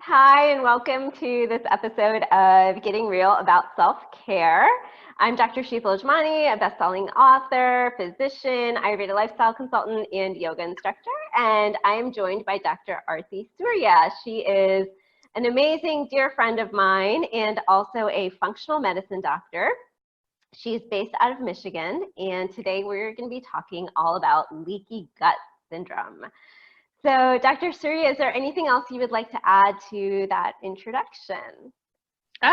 Hi, and welcome to this episode of Getting Real About Self-Care. I'm Dr. Sheetal Ajmani, a best-selling author, physician, Ayurveda lifestyle consultant, and yoga instructor. And I am joined by Dr. Aarti Soorya. She is an amazing dear friend of mine and also a functional medicine doctor. She's based out of Michigan, and today we're going to be talking all about leaky gut syndrome. So, Dr. Soorya, is there anything else you would like to add to that introduction? No,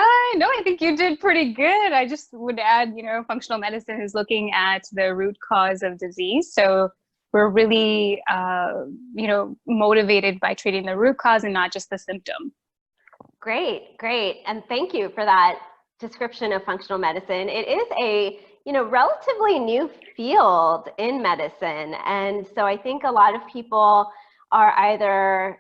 I think you did pretty good. I just would add, functional medicine is looking at the root cause of disease. So we're really, motivated by treating the root cause and not just the symptom. Great, great. And thank you for that description of functional medicine. It is a, relatively new field in medicine. And so I think a lot of people are either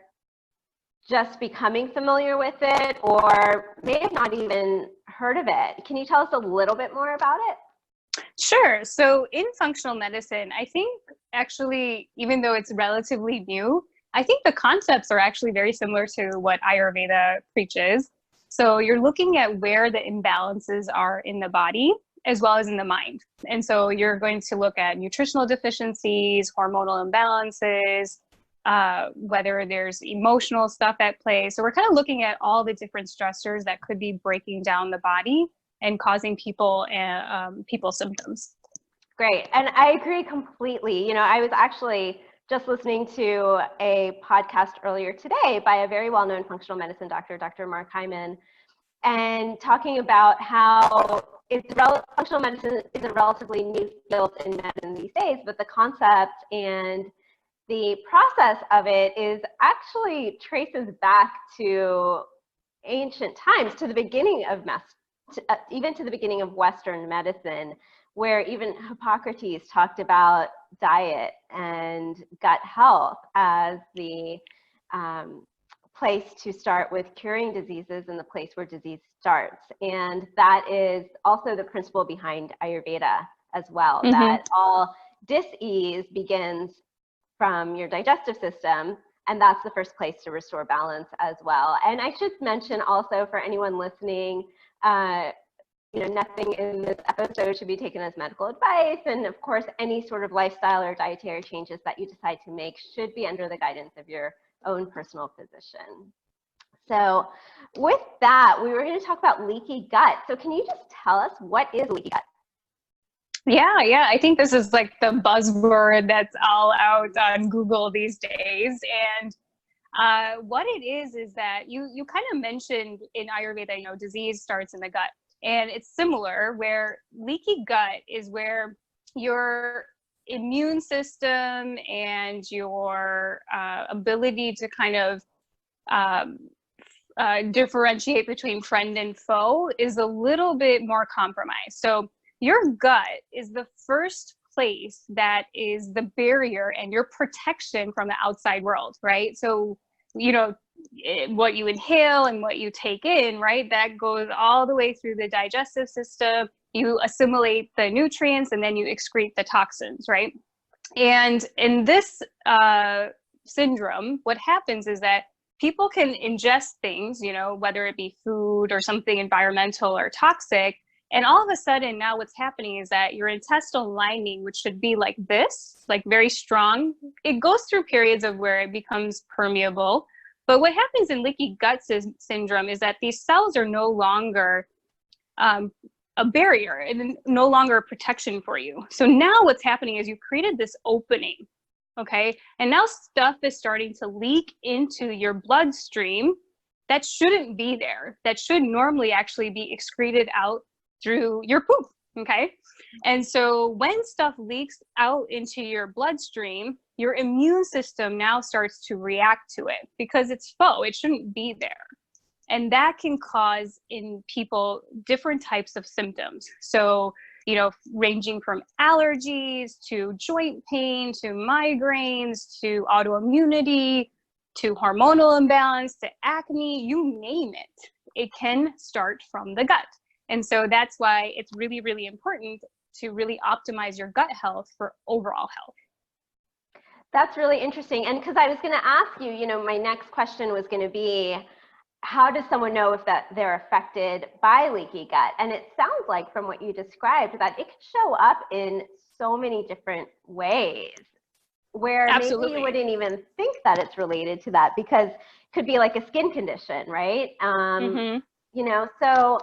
just becoming familiar with it or may have not even heard of it. Can you tell us a little bit more about it? Sure. So in functional medicine, I think actually, even though it's relatively new, I think the concepts are actually very similar to what Ayurveda preaches. So you're looking at where the imbalances are in the body as well as in the mind. And so you're going to look at nutritional deficiencies, hormonal imbalances, whether there's emotional stuff at play. So we're kind of looking at all the different stressors that could be breaking down the body and causing people symptoms. Great. And I agree completely. I was actually just listening to a podcast earlier today by a very well-known functional medicine doctor, Dr. Mark Hyman, and talking about how functional medicine is a relatively new field in medicine these days, but the concept and the process of it is actually traces back to ancient times, to the beginning of even to the beginning of Western medicine, where even Hippocrates talked about diet and gut health as the place to start with curing diseases and the place where disease starts. And that is also the principle behind Ayurveda as well, that all dis-ease begins from your digestive system, and that's the first place to restore balance as well. And I should mention also for anyone listening, nothing in this episode should be taken as medical advice, and of course any sort of lifestyle or dietary changes that you decide to make should be under the guidance of your own personal physician. So with that, we were going to talk about leaky gut. So can you just tell us, what is leaky gut? Yeah. I think this is like the buzzword that's all out on Google these days. And what it is that you kind of mentioned in Ayurveda, disease starts in the gut. And it's similar, where leaky gut is where your immune system and your ability to kind of differentiate between friend and foe is a little bit more compromised. So your gut is the first place that is the barrier and your protection from the outside world, right? So, what you inhale and what you take in, right, that goes all the way through the digestive system. You assimilate the nutrients and then you excrete the toxins, right? And in this syndrome, what happens is that people can ingest things, whether it be food or something environmental or toxic. And all of a sudden now what's happening is that your intestinal lining, which should be like this, like very strong, it goes through periods of where it becomes permeable. But what happens in leaky gut syndrome is that these cells are no longer a barrier and no longer a protection for you. So now what's happening is you've created this opening, okay? And now stuff is starting to leak into your bloodstream that shouldn't be there, that should normally actually be excreted out through your poop, okay? And so when stuff leaks out into your bloodstream, your immune system now starts to react to it because it's foe, it shouldn't be there. And that can cause in people different types of symptoms. So, ranging from allergies to joint pain, to migraines, to autoimmunity, to hormonal imbalance, to acne, you name it. It can start from the gut. And so that's why it's really, really important to really optimize your gut health for overall health. That's really interesting. And because I was going to ask you, my next question was going to be, how does someone know if that they're affected by leaky gut? And it sounds like from what you described that it can show up in so many different ways where Absolutely. maybe you wouldn't even think that it's related to that, because it could be like a skin condition, right? You know, so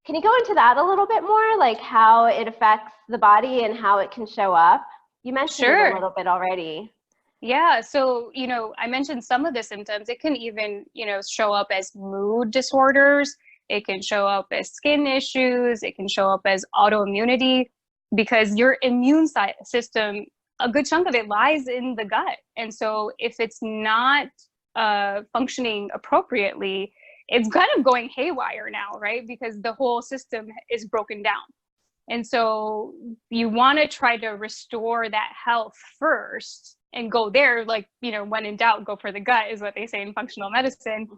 can you go into that a little bit more, like how it affects the body and how it can show up? You mentioned it a little bit already. Yeah. So, you know, I mentioned some of the symptoms. It can even, you know, show up as mood disorders. It can show up as skin issues. It can show up as autoimmunity, because your immune system, a good chunk of it lies in the gut. And so if it's not functioning appropriately, it's kind of going haywire now, right? Because the whole system is broken down. And so you want to try to restore that health first and go there, like, you know, when in doubt, go for the gut is what they say in functional medicine,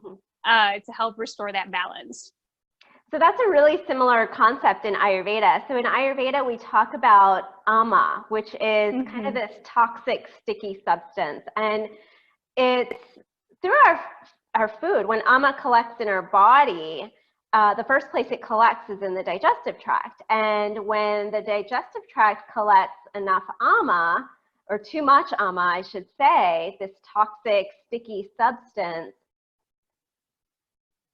to help restore that balance. So that's a really similar concept in Ayurveda. So in Ayurveda, we talk about ama, which is kind of this toxic, sticky substance. And it's through our food. When ama collects in our body, the first place it collects is in the digestive tract. And when the digestive tract collects enough ama, or too much ama, I should say, this toxic, sticky substance,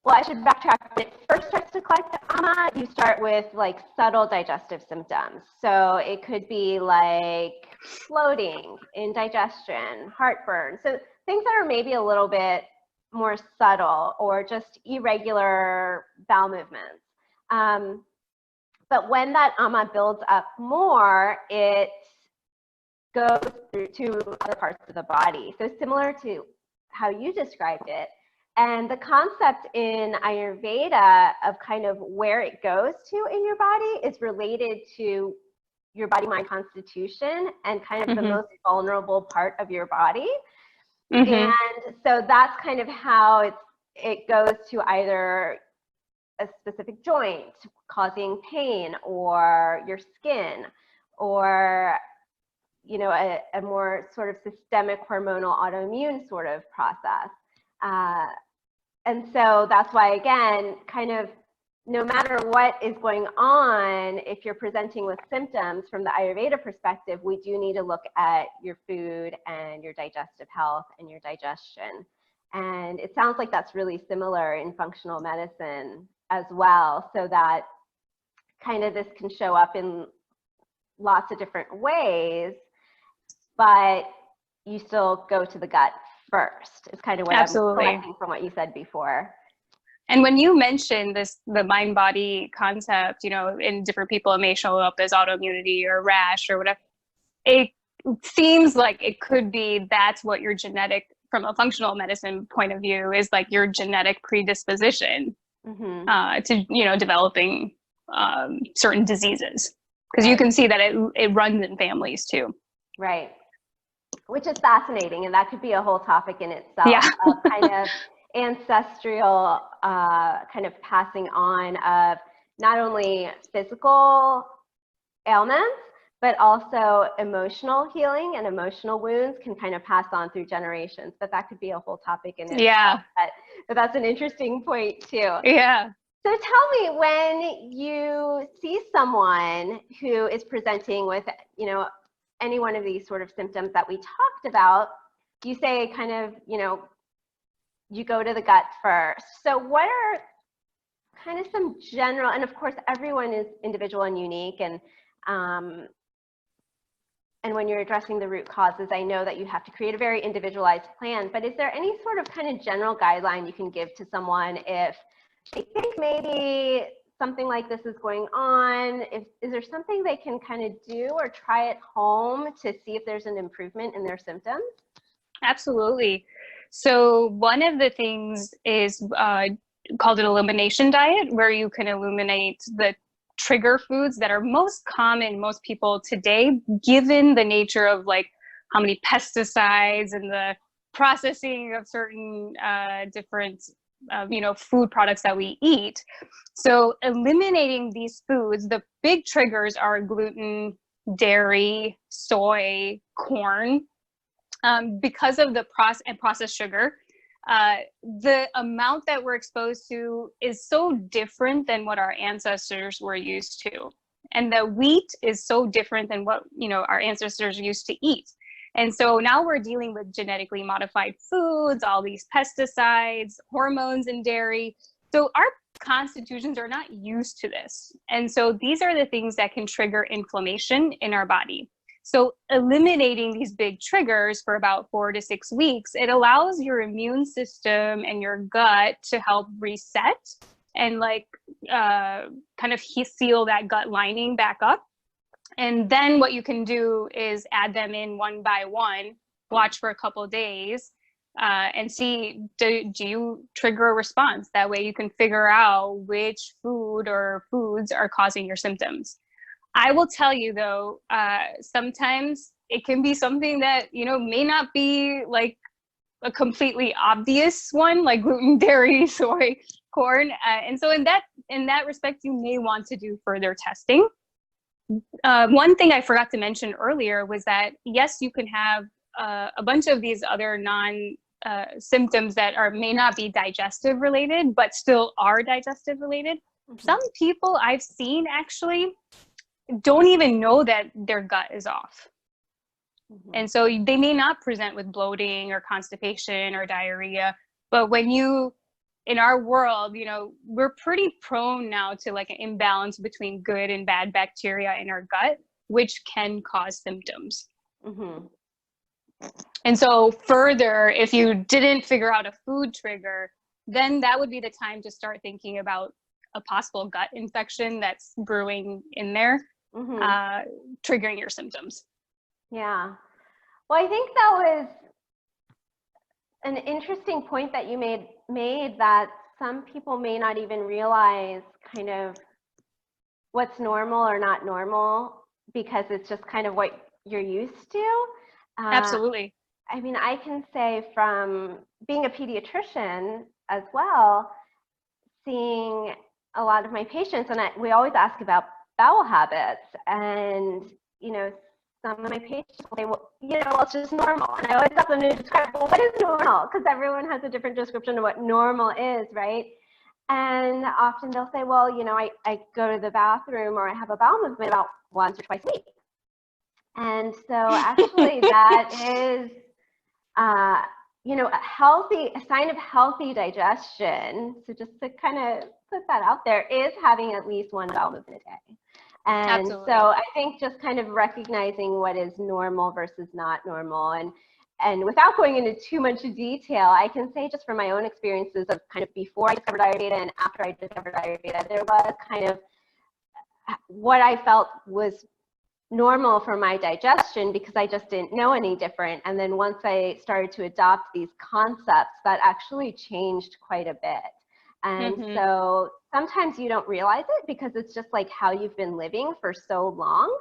well, I should backtrack. When it first starts to collect ama, you start with like subtle digestive symptoms. So it could be like bloating, indigestion, heartburn. So things that are maybe a little bit more subtle, or just irregular bowel movements. But when that ama builds up more, it goes through to other parts of the body. So similar to how you described it. And the concept in Ayurveda of kind of where it goes to in your body is related to your body-mind constitution and kind of the most vulnerable part of your body. And so that's kind of how it goes to either a specific joint causing pain, or your skin, or, you know, a more sort of systemic hormonal autoimmune sort of process. And so that's why, again, kind of no matter what is going on, if you're presenting with symptoms from the Ayurveda perspective, we do need to look at your food and your digestive health and your digestion. And it sounds like that's really similar in functional medicine as well, so that kind of this can show up in lots of different ways, but you still go to the gut first, is kind of what I'm collecting from what you said before. And when you mention this, the mind-body concept, you know, in different people, it may show up as autoimmunity or rash or whatever. It seems like it could be that's what your genetic, from a functional medicine point of view, is like your genetic predisposition to, you know, developing certain diseases. Because you can see that it runs in families too. Right. Which is fascinating, and that could be a whole topic in itself, of kind of ancestral kind of passing on of not only physical ailments, but also emotional healing, and emotional wounds can kind of pass on through generations. But that could be a whole topic in itself. But that's an interesting point too. So tell me, when you see someone who is presenting with, you know, any one of these sort of symptoms that we talked about, you say kind of, you know, you go to the gut first. So what are kind of some general, and of course everyone is individual and unique, and when you're addressing the root causes, I know that you have to create a very individualized plan, but is there any sort of kind of general guideline you can give to someone if they think maybe something like this is going on? Is there something they can kind of do or try at home to see if there's an improvement in their symptoms? Absolutely. So one of the things is called an elimination diet, where you can eliminate the trigger foods that are most common, most people today, given the nature of like how many pesticides and the processing of certain different you know, food products that we eat. So eliminating these foods, the big triggers are gluten, dairy, soy, corn, because of the processed sugar. the amount that we're exposed to is so different than what our ancestors were used to. And the wheat is so different than what, our ancestors used to eat. And so now we're dealing with genetically modified foods, all these pesticides, hormones in dairy. So our constitutions are not used to this. And so these are the things that can trigger inflammation in our body. So eliminating these big triggers for about 4 to 6 weeks, it allows your immune system and your gut to help reset and kind of seal that gut lining back up. And then what you can do is add them in one by one, watch for a couple of days, and see, do you trigger a response? That way you can figure out which food or foods are causing your symptoms. I will tell you though, sometimes it can be something that, may not be like a completely obvious one, like gluten, dairy, soy, corn. And so in that respect, you may want to do further testing. One thing I forgot to mention earlier was that, yes, you can have a bunch of these other symptoms that may not be digestive related, but still are digestive related. Mm-hmm. Some people I've seen actually don't even know that their gut is off. Mm-hmm. And so they may not present with bloating or constipation or diarrhea, but in our world, we're pretty prone now to like an imbalance between good and bad bacteria in our gut, which can cause symptoms. Mm-hmm. And so further, if you didn't figure out a food trigger, then that would be the time to start thinking about a possible gut infection that's brewing in there, mm-hmm. Triggering your symptoms. Yeah. Well, I think that was an interesting point that you made that some people may not even realize kind of what's normal or not normal because it's just kind of what you're used to. Absolutely. I mean, I can say from being a pediatrician as well, seeing a lot of my patients, and we always ask about bowel habits, and some of my patients will say, well, it's just normal. And I always ask them to describe, well, what is normal? Because everyone has a different description of what normal is, right? And often they'll say, well, I go to the bathroom or I have a bowel movement about once or twice a week. And so actually that is, a sign of healthy digestion. So just to kind of put that out there, is having at least one bowel movement a day. And Absolutely. So I think just kind of recognizing what is normal versus not normal, and without going into too much detail, I can say just from my own experiences of kind of before I discovered Ayurveda and after I discovered Ayurveda, there was kind of what I felt was normal for my digestion because I just didn't know any different. And then once I started to adopt these concepts, that actually changed quite a bit. And mm-hmm. so sometimes you don't realize it because it's just like how you've been living for so long.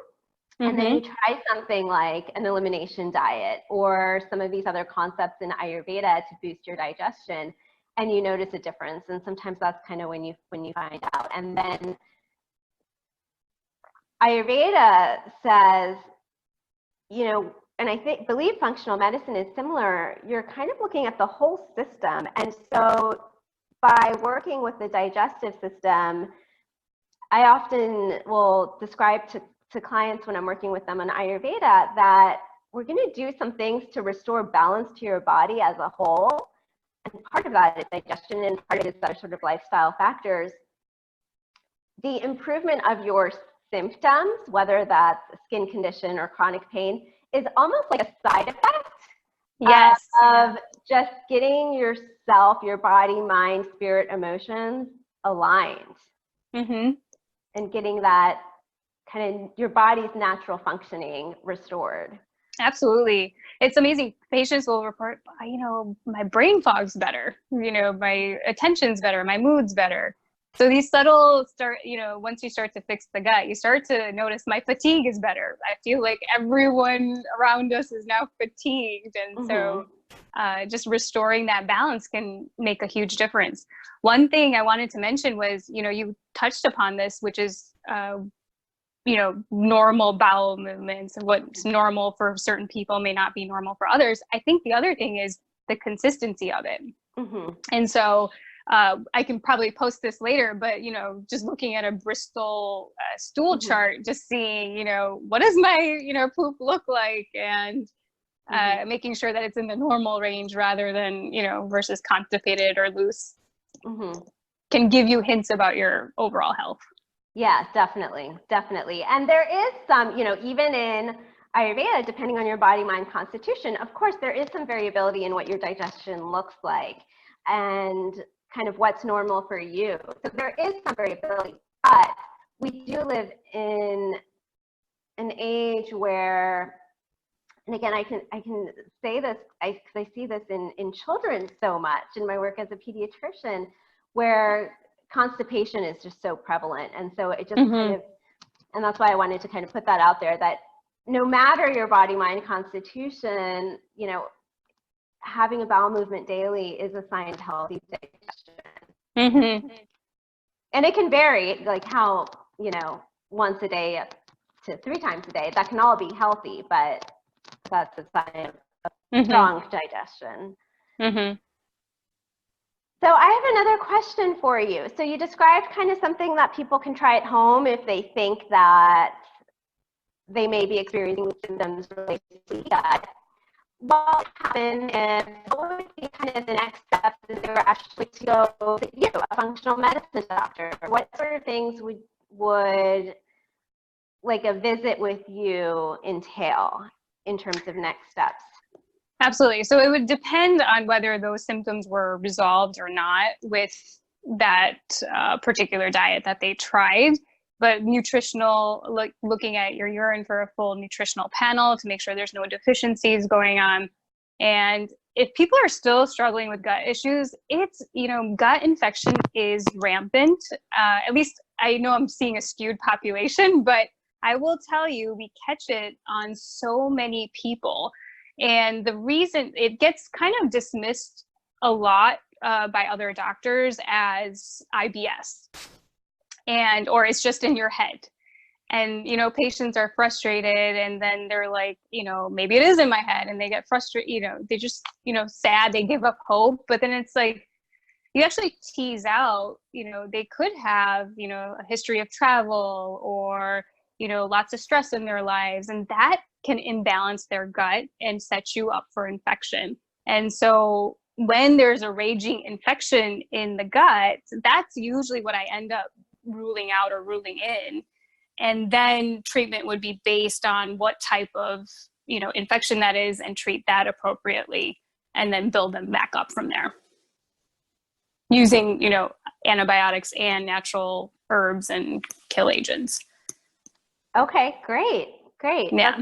Mm-hmm. And then you try something like an elimination diet or some of these other concepts in Ayurveda to boost your digestion, and you notice a difference. And sometimes that's kind of when you find out. And then Ayurveda says, and I believe functional medicine is similar. You're kind of looking at the whole system. And so by working with the digestive system, I often will describe to clients when I'm working with them on Ayurveda that we're going to do some things to restore balance to your body as a whole. And part of that is digestion, and part of it is other sort of lifestyle factors. The improvement of your symptoms, whether that's a skin condition or chronic pain, is almost like a side effect. Yes. Of just getting yourself, your body, mind, spirit, emotions aligned. Mm-hmm. And getting that kind of your body's natural functioning restored. Absolutely. It's amazing. Patients will report, my brain fog's better, my attention's better, my mood's better. So these subtle once you start to fix the gut, you start to notice my fatigue is better. I feel like everyone around us is now fatigued. And mm-hmm. so just restoring that balance can make a huge difference. One thing I wanted to mention was, you touched upon this, which is, normal bowel movements, and what's normal for certain people may not be normal for others. I think the other thing is the consistency of it. And so I can probably post this later, but, you know, just looking at a Bristol stool chart, just seeing, you know, what does my, you know, poop look like, and making sure that it's in the normal range rather than, you know, versus constipated or loose, can give you hints about your overall health. Yeah, definitely. Definitely. And there is some, you know, even in Ayurveda, depending on your body, mind, constitution, of course, there is some variability in what your digestion looks like and kind of what's normal for you. So there is some variability, but we do live in an age where, and again, I can say this because I see this in children so much in my work as a pediatrician, where constipation is just so prevalent. And so it just kind of, and that's why I wanted to kind of put that out there, that no matter your body, mind, constitution, you know, having a bowel movement daily is a sign of healthy digestion. And it can vary, like how, you know, once a day up to 3 times a day, that can all be healthy, but that's a sign of strong digestion. So I have another question for you. So you described kind of something that people can try at home if they think that they may be experiencing symptoms related to gut. What would happen and what would be kind of the next steps if they were actually to go to you, a functional medicine doctor? What sort of things would like a visit with you entail in terms of next steps? Absolutely. So it would depend on whether those symptoms were resolved or not with that particular diet that they tried. But nutritional, looking at your urine for a full nutritional panel to make sure there's no deficiencies going on. And if people are still struggling with gut issues, it's, you know, gut infection is rampant. At least I know I'm seeing a skewed population, but I will tell you, we catch it on so many people. And the reason it gets kind of dismissed a lot by other doctors as IBS, and or it's just in your head. And, you know, patients are frustrated, and then they're like, you know, maybe it is in my head, and they get frustrated, you know, they just, you know, sad, they give up hope. But then it's like, you actually tease out, you know, they could have, you know, a history of travel or, you know, lots of stress in their lives, and that can imbalance their gut and set you up for infection. And so when there's a raging infection in the gut, that's usually what I end up ruling out or ruling in. And then treatment would be based on what type of, you know, infection that is, and treat that appropriately, and then build them back up from there using, you know, antibiotics and natural herbs and kill agents. Okay, great. Yeah.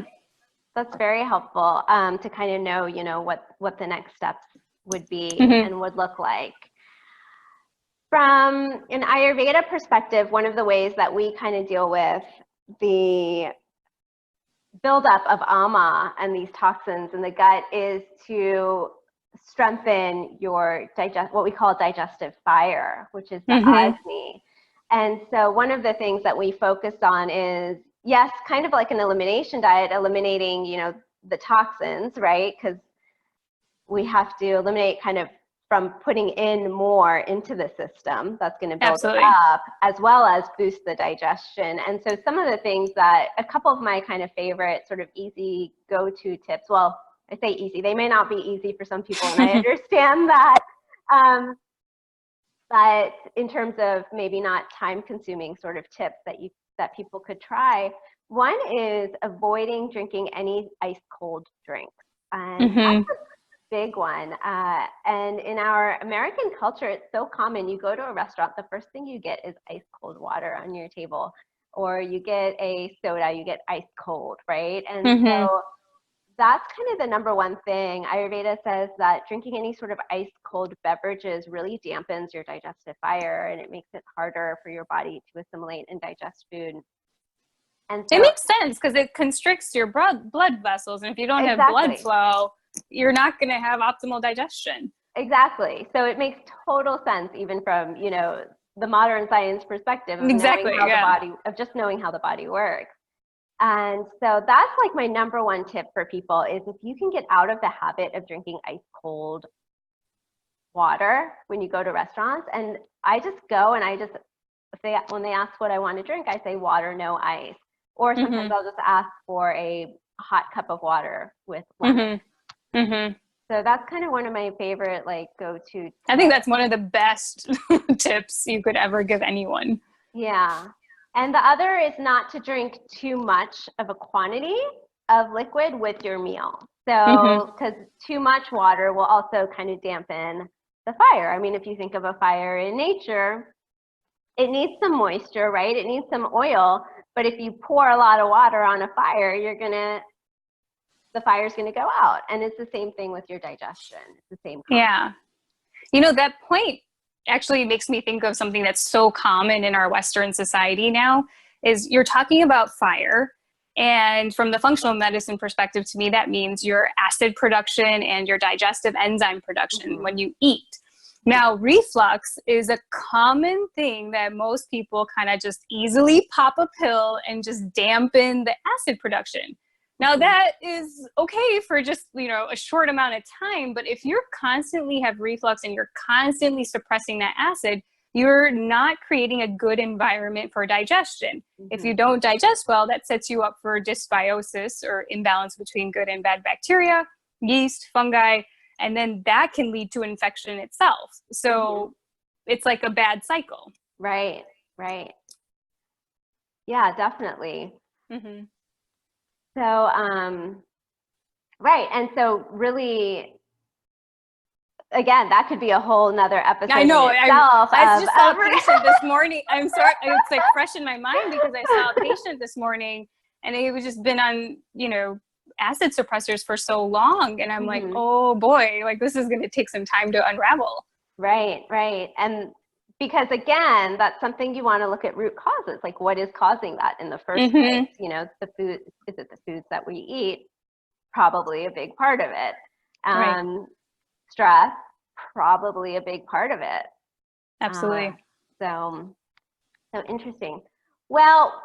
That's very helpful to kind of know, you know, what the next steps would be and would look like. From an Ayurveda perspective, one of the ways that we kind of deal with the buildup of ama and these toxins in the gut is to strengthen your what we call digestive fire, which is the Agni. And so one of the things that we focus on is, yes, kind of like an elimination diet, eliminating, you know, the toxins, right? Because we have to eliminate kind of from putting in more into the system that's going to build it up, as well as boost the digestion. And so some of the things that, a couple of my kind of favorite sort of easy go-to tips, well, I say easy, they may not be easy for some people, and I understand that. But in terms of maybe not time-consuming sort of tips that people could try, one is avoiding drinking any ice-cold drinks. And that's a big one. And in our American culture, it's so common. You go to a restaurant, the first thing you get is ice-cold water on your table, or you get a soda, you get ice-cold, right? And so that's kind of the number one thing. Ayurveda says that drinking any sort of ice-cold beverages really dampens your digestive fire, and it makes it harder for your body to assimilate and digest food. And so, it makes sense because it constricts your blood vessels, and if you don't have blood flow, you're not going to have optimal digestion. Exactly. So it makes total sense, even from, you know, the modern science perspective of knowing how the body, of just knowing how the body works. And so that's like my number one tip for people is if you can get out of the habit of drinking ice cold water when you go to restaurants. And I just go and when they ask what I want to drink, I say water, no ice. Or sometimes I'll just ask for a hot cup of water with lemon. So that's kind of one of my favorite, like, go-to. I think that's one of the best tips you could ever give anyone. Yeah. And the other is not to drink too much of a quantity of liquid with your meal. So, because too much water will also kind of dampen the fire. I mean, if you think of a fire in nature, it needs some moisture, right? It needs some oil. But if you pour a lot of water on a fire, the fire's going to go out. And it's the same thing with your digestion. It's the same concept. Yeah. You know, that point actually makes me think of something that's so common in our Western society now is you're talking about fire. And from the functional medicine perspective, to me, that means your acid production and your digestive enzyme production when you eat. Now, reflux is a common thing that most people kind of just easily pop a pill and just dampen the acid production. Now that is okay for just, a short amount of time, but if you're constantly have reflux and you're constantly suppressing that acid, you're not creating a good environment for digestion. If you don't digest well, that sets you up for dysbiosis or imbalance between good and bad bacteria, yeast, fungi, and then that can lead to infection itself. So it's like a bad cycle. Right. Yeah, definitely. So, right. And so really, again, that could be a whole nother episode. I know. I just saw a patient this morning. I'm sorry. It's like fresh in my mind because I saw a patient this morning and he was just been on, acid suppressors for so long. And I'm like, oh boy, like this is going to take some time to unravel. Right. And because again, that's something you want to look at root causes. Like what is causing that in the first place? The food, is it the foods that we eat? Probably a big part of it. Stress, probably a big part of it. Absolutely. So interesting. Well,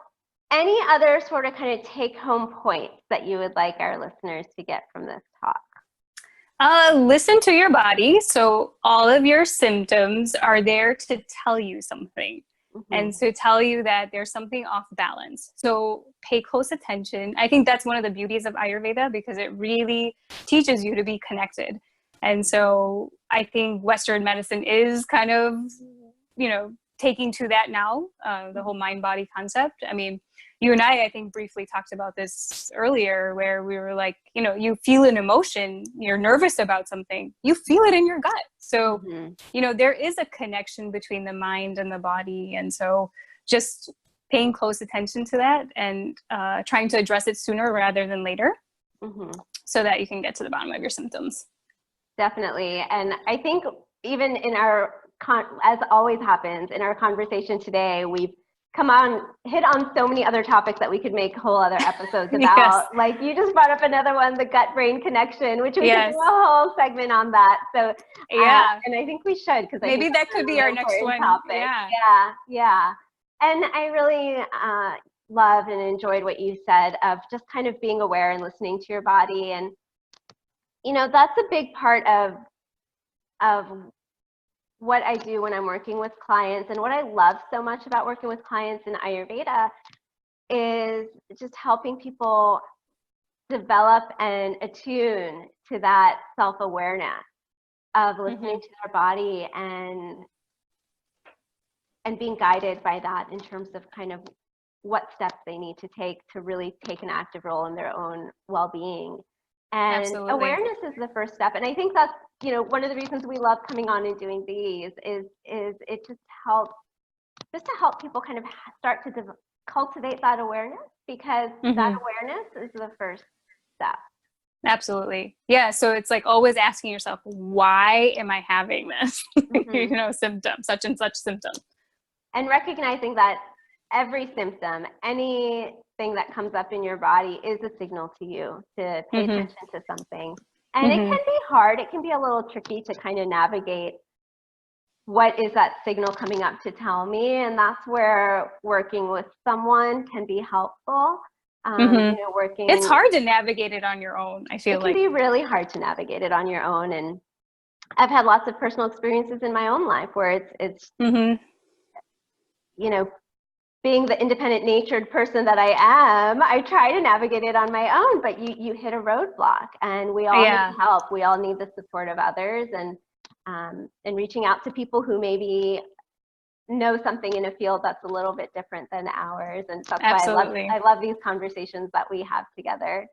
any other sort of kind of take home points that you would like our listeners to get from this talk? Listen to your body. So all of your symptoms are there to tell you something and to tell you that there's something off balance. So pay close attention. I think that's one of the beauties of Ayurveda because it really teaches you to be connected. And so I think Western medicine is kind of, taking to that now, the whole mind-body concept. I mean, you and I think, briefly talked about this earlier where we were like, you feel an emotion, you're nervous about something, you feel it in your gut. So, there is a connection between the mind and the body. And so just paying close attention to that and trying to address it sooner rather than later so that you can get to the bottom of your symptoms. Definitely. And I think even in as always happens in our conversation today, we've hit on so many other topics that we could make whole other episodes about. Yes. Like you just brought up another one, the gut-brain connection, which we could do a whole segment on that. So and I think we should because maybe that could be our next one. Topic. Yeah. And I really loved and enjoyed what you said of just kind of being aware and listening to your body. And that's a big part of what I do when I'm working with clients. And what I love so much about working with clients in Ayurveda is just helping people develop and attune to that self-awareness of listening to their body and being guided by that in terms of kind of what steps they need to take to really take an active role in their own well-being. And awareness is the first step. And I think that's, one of the reasons we love coming on and doing these is it just to help people kind of start to cultivate that awareness because that awareness is the first step. Absolutely. Yeah. So it's like always asking yourself, why am I having this, symptom, such and such symptom? And recognizing that every symptom, anything that comes up in your body is a signal to you to pay attention to something. And it can be hard. It can be a little tricky to kind of navigate what is that signal coming up to tell me. And that's where working with someone can be helpful. It's hard to navigate it on your own, I feel like. It can be really hard to navigate it on your own. And I've had lots of personal experiences in my own life where it's Mm-hmm. you know, being the independent natured person that I am, I try to navigate it on my own, but you hit a roadblock, and we all Yeah. need help. We all need the support of others, and reaching out to people who maybe know something in a field that's a little bit different than ours. And that's why Absolutely. I love these conversations that we have together.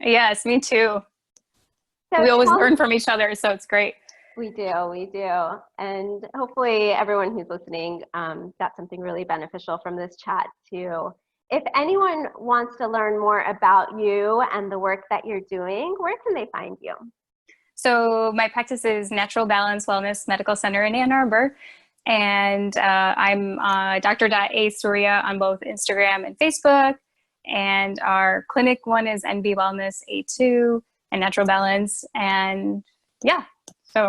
Yes, me too. So We always learn from each other, so it's great. We do. And hopefully everyone who's listening got something really beneficial from this chat too. If anyone wants to learn more about you and the work that you're doing, where can they find you? So my practice is Natural Balance Wellness Medical Center in Ann Arbor. And I'm Dr.A. Soorya on both Instagram and Facebook. And our clinic one is NB Wellness A2 and Natural Balance. And yeah, so.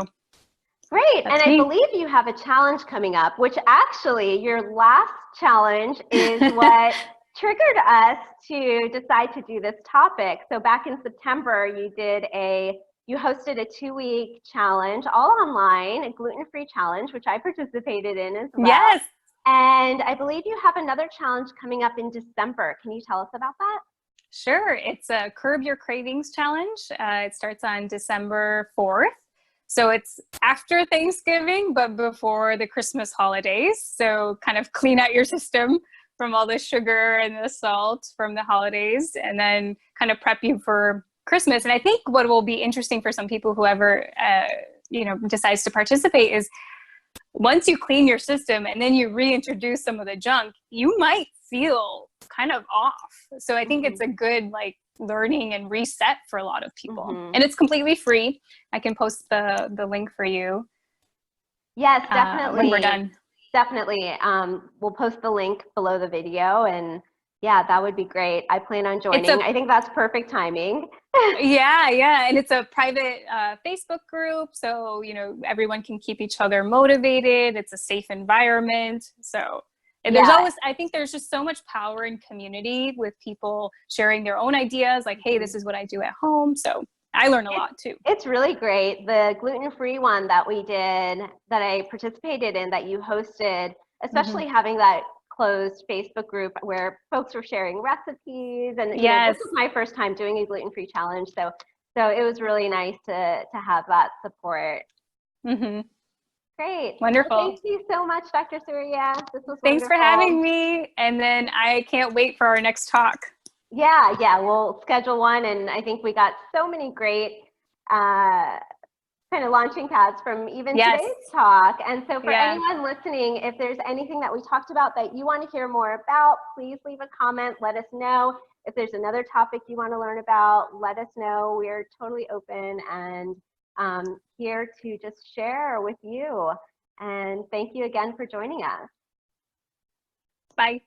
Great. That's and me. I believe you have a challenge coming up, which actually your last challenge is what triggered us to decide to do this topic. So back in September, you hosted a 2-week challenge, all online, a gluten-free challenge, which I participated in as well. Yes. And I believe you have another challenge coming up in December. Can you tell us about that? Sure. It's a Curb Your Cravings challenge. It starts on December 4th. So it's after Thanksgiving, but before the Christmas holidays. So kind of clean out your system from all the sugar and the salt from the holidays, and then kind of prep you for Christmas. And I think what will be interesting for some people, whoever decides to participate, is once you clean your system and then you reintroduce some of the junk, you might feel kind of off. So I think it's a good learning and reset for a lot of people. And it's completely free. I can post the link for you. Yes, definitely. When we're done. Definitely. We'll post the link below the video, and yeah, that would be great. I plan on joining. I think that's perfect timing. Yeah. And it's a private Facebook group. So, everyone can keep each other motivated. It's a safe environment. So there's always, I think there's just so much power in community with people sharing their own ideas, like, hey, this is what I do at home. So I learn a lot too. It's really great. The gluten-free one that we did, that I participated in, that you hosted, especially having that closed Facebook group where folks were sharing recipes, and this was my first time doing a gluten-free challenge, so it was really nice to have that support. Great. Wonderful. Well, thank you so much, Dr. Soorya. This was Thanks wonderful. for having me. And then I can't wait for our next talk. Yeah, we'll schedule one, and I think we got so many great kind of launching pads from even today's talk. And so for anyone listening, if there's anything that we talked about that you want to hear more about, please leave a comment, let us know. If there's another topic you want to learn about, let us know. We're totally open and here to just share with you. And thank you again for joining us. Bye.